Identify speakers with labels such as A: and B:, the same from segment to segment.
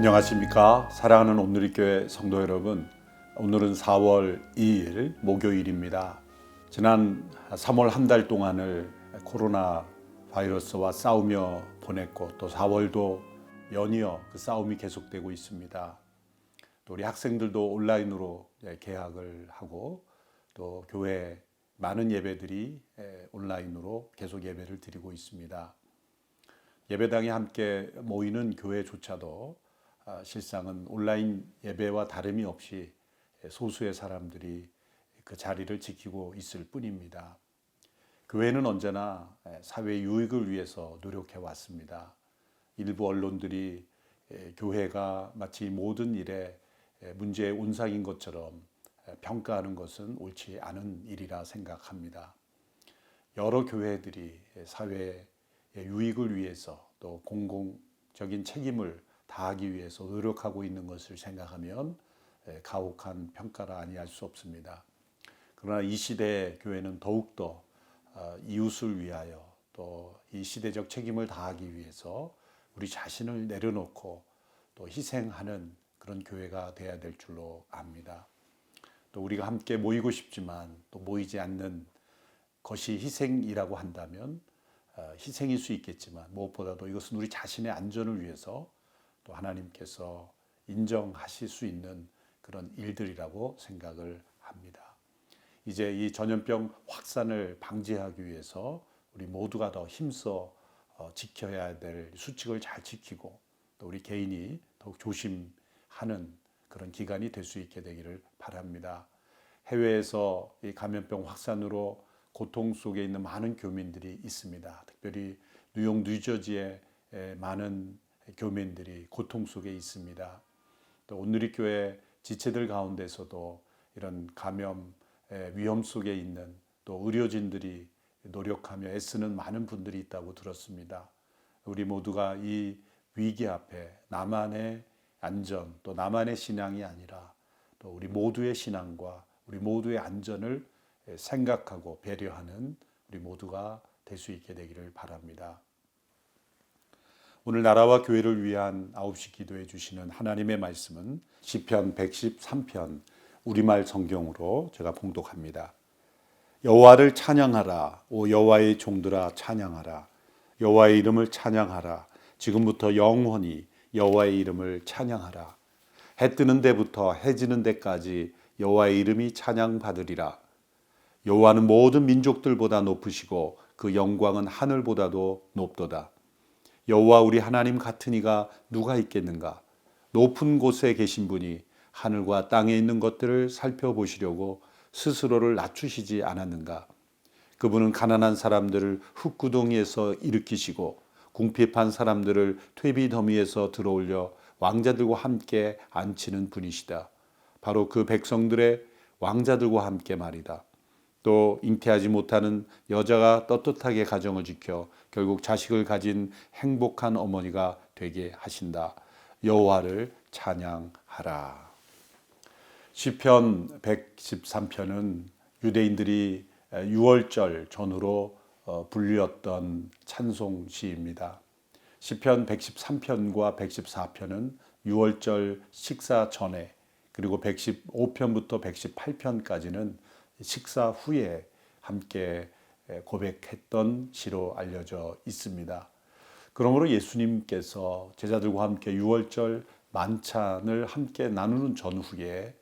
A: 안녕하십니까. 사랑하는 온누리교회 성도 여러분, 오늘은 4월 2일 목요일입니다. 지난 3월 한 달 동안을 코로나 바이러스와 싸우며 보냈고, 또 4월도 연이어 그 싸움이 계속되고 있습니다. 또 우리 학생들도 온라인으로 개학을 하고, 또 교회 많은 예배들이 온라인으로 계속 예배를 드리고 있습니다. 예배당에 함께 모이는 교회조차도 실상은 온라인 예배와 다름이 없이 소수의 사람들이 그 자리를 지키고 있을 뿐입니다. 교회는 언제나 사회 유익을 위해서 노력해 왔습니다. 일부 언론들이 교회가 마치 모든 일에 문제의 온상인 것처럼 평가하는 것은 옳지 않은 일이라 생각합니다. 여러 교회들이 사회의 유익을 위해서 또 공공적인 책임을 다하기 위해서 노력하고 있는 것을 생각하면 가혹한 평가라 아니할 수 없습니다. 그러나 이 시대의 교회는 더욱더 이웃을 위하여 또 이 시대적 책임을 다하기 위해서 우리 자신을 내려놓고 또 희생하는 그런 교회가 되어야 될 줄로 압니다. 또 우리가 함께 모이고 싶지만 또 모이지 않는 것이 희생이라고 한다면 희생일 수 있겠지만, 무엇보다도 이것은 우리 자신의 안전을 위해서 또 하나님께서 인정하실 수 있는 그런 일들이라고 생각을 합니다. 이제 이 전염병 확산을 방지하기 위해서 우리 모두가 더 힘써 지켜야 될 수칙을 잘 지키고, 또 우리 개인이 더욱 조심하는 그런 기간이 될 수 있게 되기를 바랍니다. 해외에서 이 감염병 확산으로 고통 속에 있는 많은 교민들이 있습니다. 특별히 뉴욕, 뉴저지에 많은 교민들이 고통 속에 있습니다. 또 온누리교회 지체들 가운데서도 이런 감염 위험 속에 있는 또 의료진들이 노력하며 애쓰는 많은 분들이 있다고 들었습니다. 우리 모두가 이 위기 앞에 나만의 안전 또 나만의 신앙이 아니라 또 우리 모두의 신앙과 우리 모두의 안전을 생각하고 배려하는 우리 모두가 될 수 있게 되기를 바랍니다. 오늘 나라와 교회를 위한 9시 기도해 주시는 하나님의 말씀은 시편 113편 우리말 성경으로 제가 봉독합니다. 여호와를 찬양하라. 오 여호와의 종들아 찬양하라. 여호와의 이름을 찬양하라. 지금부터 영원히 여호와의 이름을 찬양하라. 해 뜨는 데부터 해 지는 데까지 여호와의 이름이 찬양받으리라. 여호와는 모든 민족들보다 높으시고 그 영광은 하늘보다도 높도다. 여호와 우리 하나님 같은 이가 누가 있겠는가? 높은 곳에 계신 분이 하늘과 땅에 있는 것들을 살펴보시려고 스스로를 낮추시지 않았는가? 그분은 가난한 사람들을 흙구덩이에서 일으키시고 궁핍한 사람들을 퇴비 더미에서 들어올려 왕자들과 함께 앉히는 분이시다. 바로 그 백성들의 왕자들과 함께 말이다. 또 잉태하지 못하는 여자가 떳떳하게 가정을 지켜 결국 자식을 가진 행복한 어머니가 되게 하신다. 여호와를 찬양하라. 시편 113편은 유대인들이 유월절 전후로 불렸던 찬송시입니다. 시편 113편과 114편은 유월절 식사 전에, 그리고 115편부터 118편까지는 식사 후에 함께 고백했던 시로 알려져 있습니다. 그러므로 예수님께서 제자들과 함께 유월절 만찬을 함께 나누는 전후에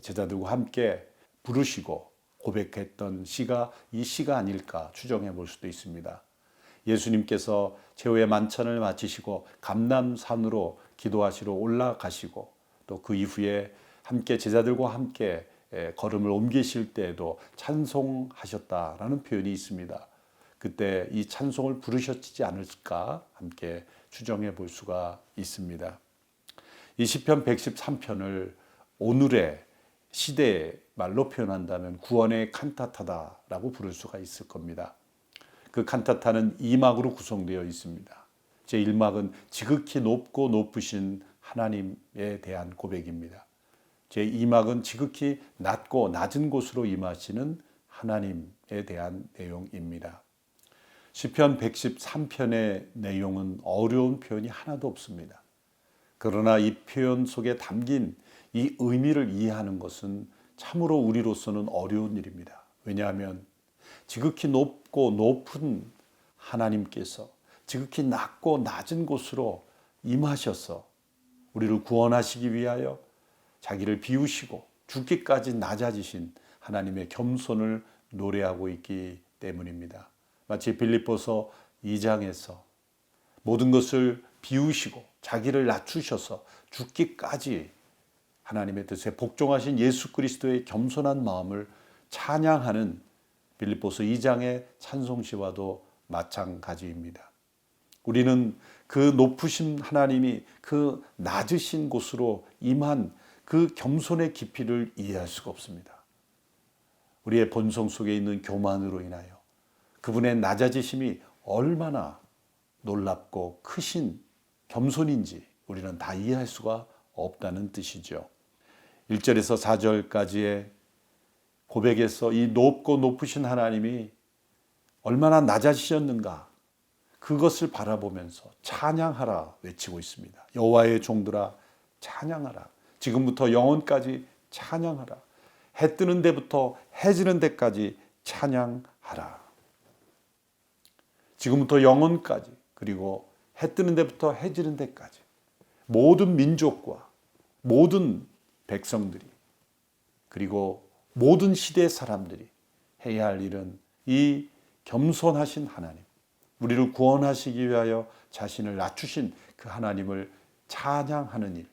A: 제자들과 함께 부르시고 고백했던 시가 이 시가 아닐까 추정해 볼 수도 있습니다. 예수님께서 최후의 만찬을 마치시고 감람산으로 기도하시러 올라가시고, 또 그 이후에 함께 제자들과 함께 걸음을 옮기실 때에도 찬송하셨다라는 표현이 있습니다. 그때 이 찬송을 부르셨지 않을까 함께 추정해 볼 수가 있습니다. 이 시편 113편을 오늘의 시대의 말로 표현한다면 구원의 칸타타다라고 부를 수가 있을 겁니다. 그 칸타타는 2막으로 구성되어 있습니다. 제1막은 지극히 높고 높으신 하나님에 대한 고백입니다. 제2막은 지극히 낮고 낮은 곳으로 임하시는 하나님에 대한 내용입니다. 시편 113편의 내용은 어려운 표현이 하나도 없습니다. 그러나 이 표현 속에 담긴 이 의미를 이해하는 것은 참으로 우리로서는 어려운 일입니다. 왜냐하면 지극히 높고 높은 하나님께서 지극히 낮고 낮은 곳으로 임하셔서 우리를 구원하시기 위하여 자기를 비우시고 죽기까지 낮아지신 하나님의 겸손을 노래하고 있기 때문입니다. 마치 빌립보서 2장에서 모든 것을 비우시고 자기를 낮추셔서 죽기까지 하나님의 뜻에 복종하신 예수 그리스도의 겸손한 마음을 찬양하는 빌립보서 2장의 찬송시와도 마찬가지입니다. 우리는 그 높으신 하나님이 그 낮으신 곳으로 임한 그 겸손의 깊이를 이해할 수가 없습니다. 우리의 본성 속에 있는 교만으로 인하여 그분의 낮아지심이 얼마나 놀랍고 크신 겸손인지 우리는 다 이해할 수가 없다는 뜻이죠. 1절에서 4절까지의 고백에서 이 높고 높으신 하나님이 얼마나 낮아지셨는가 그것을 바라보면서 찬양하라 외치고 있습니다. 여호와의 종들아 찬양하라. 지금부터 영원까지 찬양하라. 해 뜨는 데부터 해 지는 데까지 찬양하라. 지금부터 영원까지 그리고 해 뜨는 데부터 해 지는 데까지 모든 민족과 모든 백성들이 그리고 모든 시대의 사람들이 해야 할 일은 이 겸손하신 하나님, 우리를 구원하시기 위하여 자신을 낮추신 그 하나님을 찬양하는 일,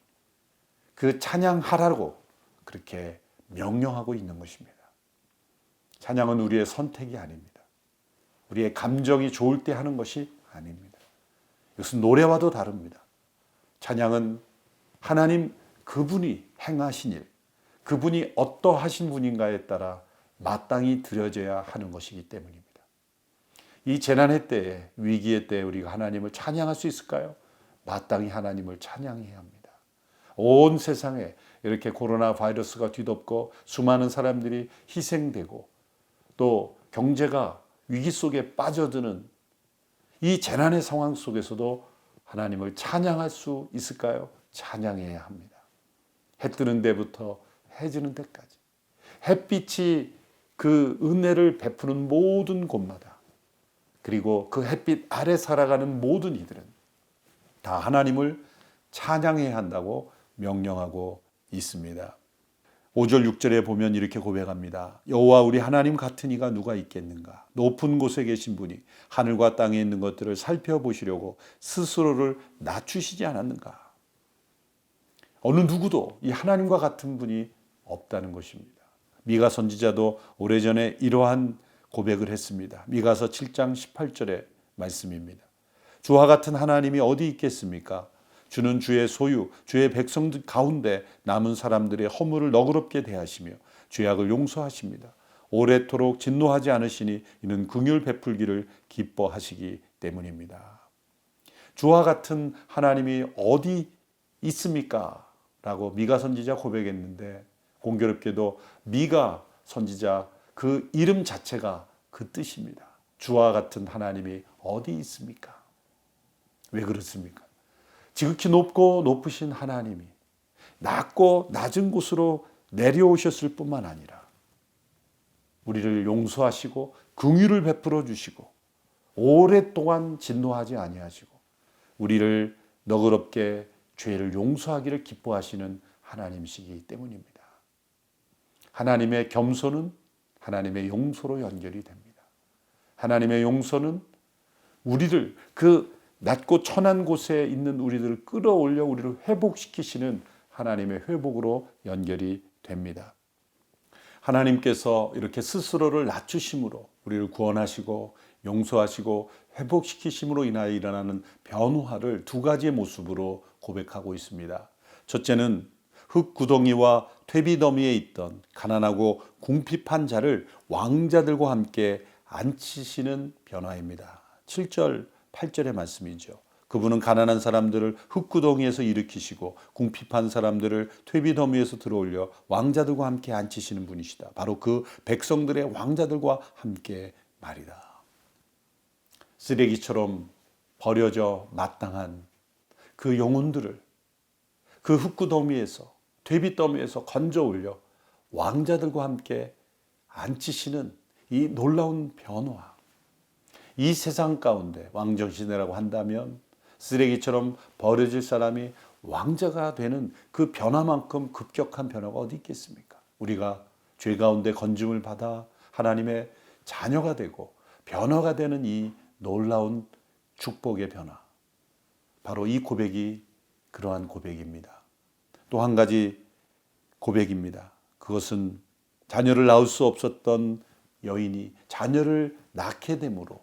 A: 그 찬양하라고 그렇게 명령하고 있는 것입니다. 찬양은 우리의 선택이 아닙니다. 우리의 감정이 좋을 때 하는 것이 아닙니다. 이것은 노래와도 다릅니다. 찬양은 하나님 그분이 행하신 일, 그분이 어떠하신 분인가에 따라 마땅히 드려져야 하는 것이기 때문입니다. 이 재난의 때에, 위기의 때에 우리가 하나님을 찬양할 수 있을까요? 마땅히 하나님을 찬양해야 합니다. 온 세상에 이렇게 코로나 바이러스가 뒤덮고 수많은 사람들이 희생되고 또 경제가 위기 속에 빠져드는 이 재난의 상황 속에서도 하나님을 찬양할 수 있을까요? 찬양해야 합니다. 해 뜨는 데부터 해 지는 데까지 햇빛이 그 은혜를 베푸는 모든 곳마다 그리고 그 햇빛 아래 살아가는 모든 이들은 다 하나님을 찬양해야 한다고 명령하고 있습니다. 5절 6절에 보면 이렇게 고백합니다. 여호와 우리 하나님 같은 이가 누가 있겠는가? 높은 곳에 계신 분이 하늘과 땅에 있는 것들을 살펴보시려고 스스로를 낮추시지 않았는가? 어느 누구도 이 하나님과 같은 분이 없다는 것입니다. 미가 선지자도 오래전에 이러한 고백을 했습니다. 미가서 7장 18절의 말씀입니다. 주와 같은 하나님이 어디 있겠습니까? 주는 주의 소유, 주의 백성들 가운데 남은 사람들의 허물을 너그럽게 대하시며 죄악을 용서하십니다. 오래도록 진노하지 않으시니 이는 긍휼 베풀기를 기뻐하시기 때문입니다. 주와 같은 하나님이 어디 있습니까? 라고 미가 선지자 고백했는데 공교롭게도 미가 선지자 그 이름 자체가 그 뜻입니다. 주와 같은 하나님이 어디 있습니까? 왜 그렇습니까? 지극히 높고 높으신 하나님이 낮고 낮은 곳으로 내려오셨을 뿐만 아니라 우리를 용서하시고 긍휼을 베풀어 주시고 오랫동안 진노하지 아니하시고 우리를 너그럽게 죄를 용서하기를 기뻐하시는 하나님이시기 때문입니다. 하나님의 겸손은 하나님의 용서로 연결이 됩니다. 하나님의 용서는 우리를 그 낮고 천한 곳에 있는 우리들을 끌어올려 우리를 회복시키시는 하나님의 회복으로 연결이 됩니다. 하나님께서 이렇게 스스로를 낮추심으로 우리를 구원하시고 용서하시고 회복시키심으로 인하여 일어나는 변화를 두 가지의 모습으로 고백하고 있습니다. 첫째는 흙구덩이와 퇴비더미에 있던 가난하고 궁핍한 자를 왕자들과 함께 앉히시는 변화입니다. 7절, 8절의 말씀이죠. 그분은 가난한 사람들을 흙구덩이에서 일으키시고 궁핍한 사람들을 퇴비더미에서 들어올려 왕자들과 함께 앉히시는 분이시다. 바로 그 백성들의 왕자들과 함께 말이다. 쓰레기처럼 버려져 마땅한 그 영혼들을 그 흙구더미에서 돼비더미에서 건져 올려 왕자들과 함께 앉히시는 이 놀라운 변화. 이 세상 가운데 왕정시대라고 한다면 쓰레기처럼 버려질 사람이 왕자가 되는 그 변화만큼 급격한 변화가 어디 있겠습니까? 우리가 죄 가운데 건짐을 받아 하나님의 자녀가 되고 변화가 되는 이 놀라운 축복의 변화. 바로 이 고백이 그러한 고백입니다. 또 한 가지 고백입니다. 그것은 자녀를 낳을 수 없었던 여인이 자녀를 낳게 됨으로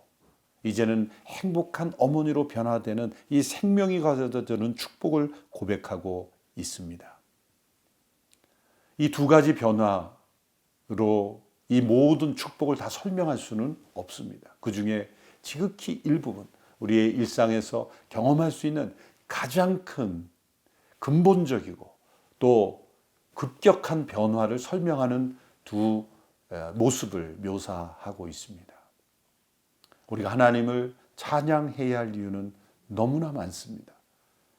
A: 이제는 행복한 어머니로 변화되는 이 생명이 가져다주는 축복을 고백하고 있습니다. 이 두 가지 변화로 이 모든 축복을 다 설명할 수는 없습니다. 그 중에 지극히 일부분, 우리의 일상에서 경험할 수 있는 가장 큰 근본적이고 또 급격한 변화를 설명하는 두 모습을 묘사하고 있습니다. 우리가 하나님을 찬양해야 할 이유는 너무나 많습니다.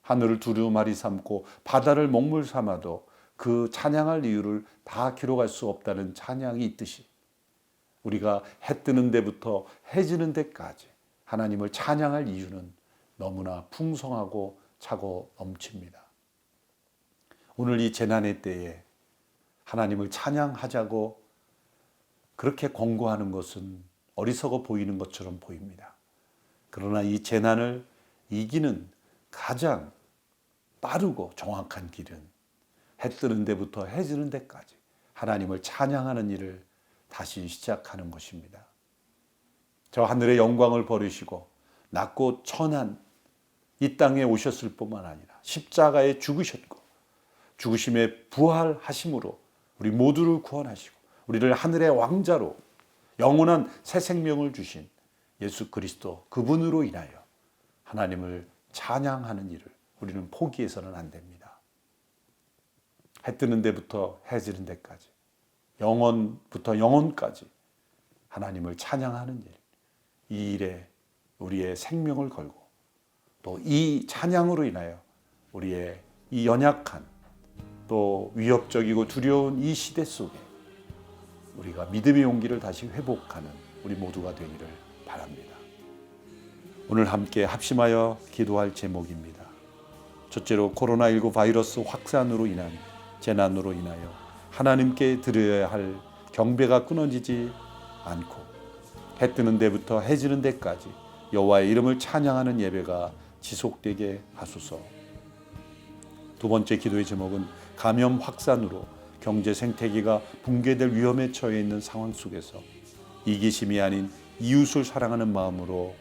A: 하늘을 두루마리 삼고 바다를 먹물 삼아도 그 찬양할 이유를 다 기록할 수 없다는 찬양이 있듯이 우리가 해 뜨는 데부터 해 지는 데까지 하나님을 찬양할 이유는 너무나 풍성하고 차고 넘칩니다. 오늘 이 재난의 때에 하나님을 찬양하자고 그렇게 권고하는 것은 어리석어 보이는 것처럼 보입니다. 그러나 이 재난을 이기는 가장 빠르고 정확한 길은 해 뜨는 데부터 해 지는 데까지 하나님을 찬양하는 일을 다시 시작하는 것입니다. 저 하늘의 영광을 버리시고 낮고 천한 이 땅에 오셨을 뿐만 아니라 십자가에 죽으셨고 죽으심에 부활하심으로 우리 모두를 구원하시고 우리를 하늘의 왕자로 영원한 새 생명을 주신 예수 그리스도 그분으로 인하여 하나님을 찬양하는 일을 우리는 포기해서는 안 됩니다. 해 뜨는 데부터 해 지는 데까지 영원부터 영원까지 하나님을 찬양하는 일, 이 일에 우리의 생명을 걸고 또 이 찬양으로 인하여 우리의 이 연약한 또 위협적이고 두려운 이 시대 속에 우리가 믿음의 용기를 다시 회복하는 우리 모두가 되기를 바랍니다. 오늘 함께 합심하여 기도할 제목입니다. 첫째로 코로나19 바이러스 확산으로 인한 재난으로 인하여 하나님께 드려야 할 경배가 끊어지지 않고 해 뜨는 데부터 해 지는 데까지 여호와의 이름을 찬양하는 예배가 지속되게 하소서. 두 번째 기도의 제목은 감염 확산으로 경제 생태계가 붕괴될 위험에 처해 있는 상황 속에서 이기심이 아닌 이웃을 사랑하는 마음으로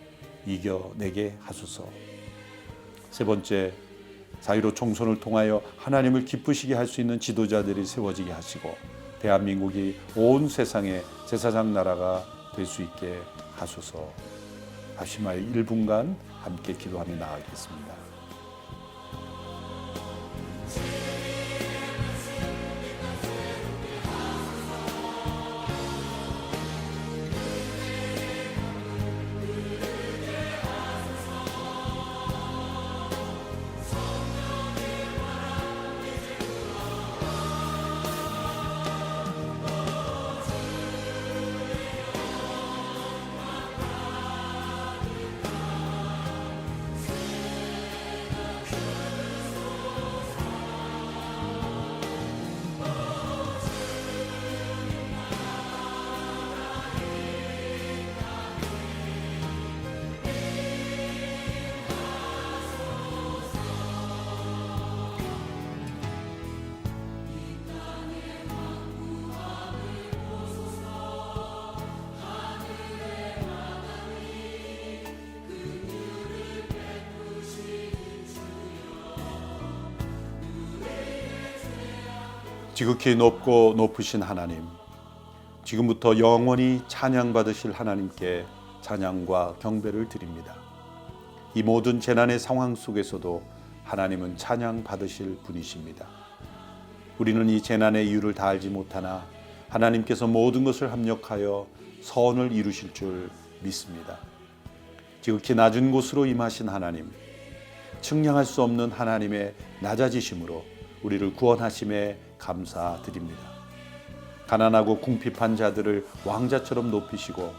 A: 이겨내게 하소서. 세 번째, 4.15 총선을 통하여 하나님을 기쁘시게 할 수 있는 지도자들이 세워지게 하시고 대한민국이 온 세상의 제사장 나라가 될 수 있게 하소서. 합심하여 1분간 함께 기도하며 나아가겠습니다. 지극히 높고 높으신 하나님, 지금부터 영원히 찬양받으실 하나님께 찬양과 경배를 드립니다. 이 모든 재난의 상황 속에서도 하나님은 찬양받으실 분이십니다. 우리는 이 재난의 이유를 다 알지 못하나 하나님께서 모든 것을 합력하여 선을 이루실 줄 믿습니다. 지극히 낮은 곳으로 임하신 하나님, 측량할 수 없는 하나님의 낮아지심으로 우리를 구원하심에 감사드립니다. 가난하고 궁핍한 자들을 왕자처럼 높이시고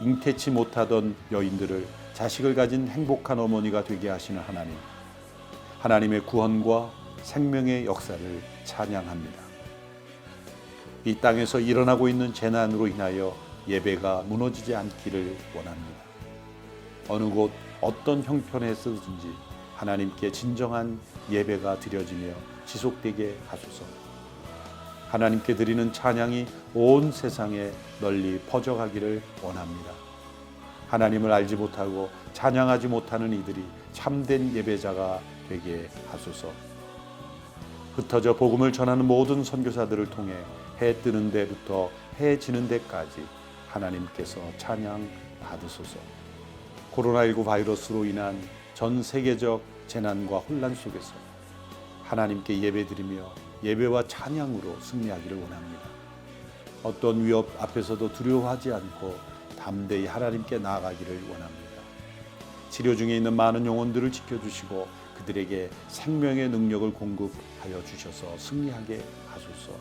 A: 잉태치 못하던 여인들을 자식을 가진 행복한 어머니가 되게 하시는 하나님, 하나님의 구원과 생명의 역사를 찬양합니다. 이 땅에서 일어나고 있는 재난으로 인하여 예배가 무너지지 않기를 원합니다. 어느 곳 어떤 형편에서든지 하나님께 진정한 예배가 드려지며 지속되게 하소서. 하나님께 드리는 찬양이 온 세상에 널리 퍼져가기를 원합니다. 하나님을 알지 못하고 찬양하지 못하는 이들이 참된 예배자가 되게 하소서. 흩어져 복음을 전하는 모든 선교사들을 통해 해 뜨는 데부터 해 지는 데까지 하나님께서 찬양 받으소서. 코로나19 바이러스로 인한 전 세계적 재난과 혼란 속에서 하나님께 예배드리며 예배와 찬양으로 승리하기를 원합니다. 어떤 위협 앞에서도 두려워하지 않고 담대히 하나님께 나아가기를 원합니다. 치료 중에 있는 많은 영혼들을 지켜주시고 그들에게 생명의 능력을 공급하여 주셔서 승리하게 하소서.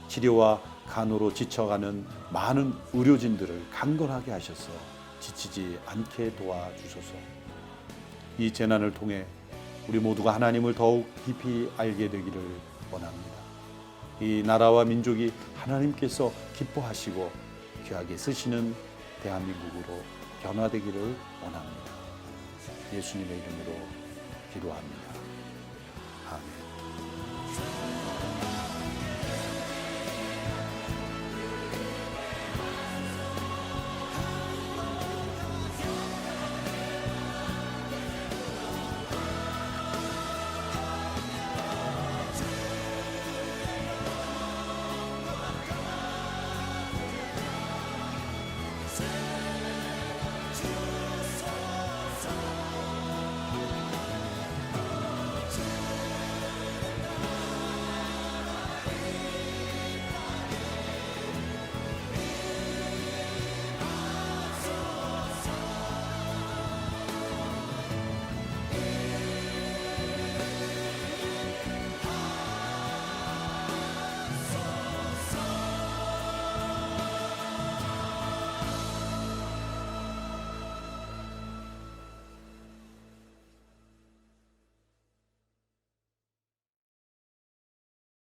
A: 치료와 간호로 지쳐가는 많은 의료진들을 강건하게 하셔서 지치지 않게 도와주소서. 이 재난을 통해 우리 모두가 하나님을 더욱 깊이 알게 되기를 원합니다. 이 나라와 민족이 하나님께서 기뻐하시고 귀하게 쓰시는 대한민국으로 변화되기를 원합니다. 예수님의 이름으로 기도합니다.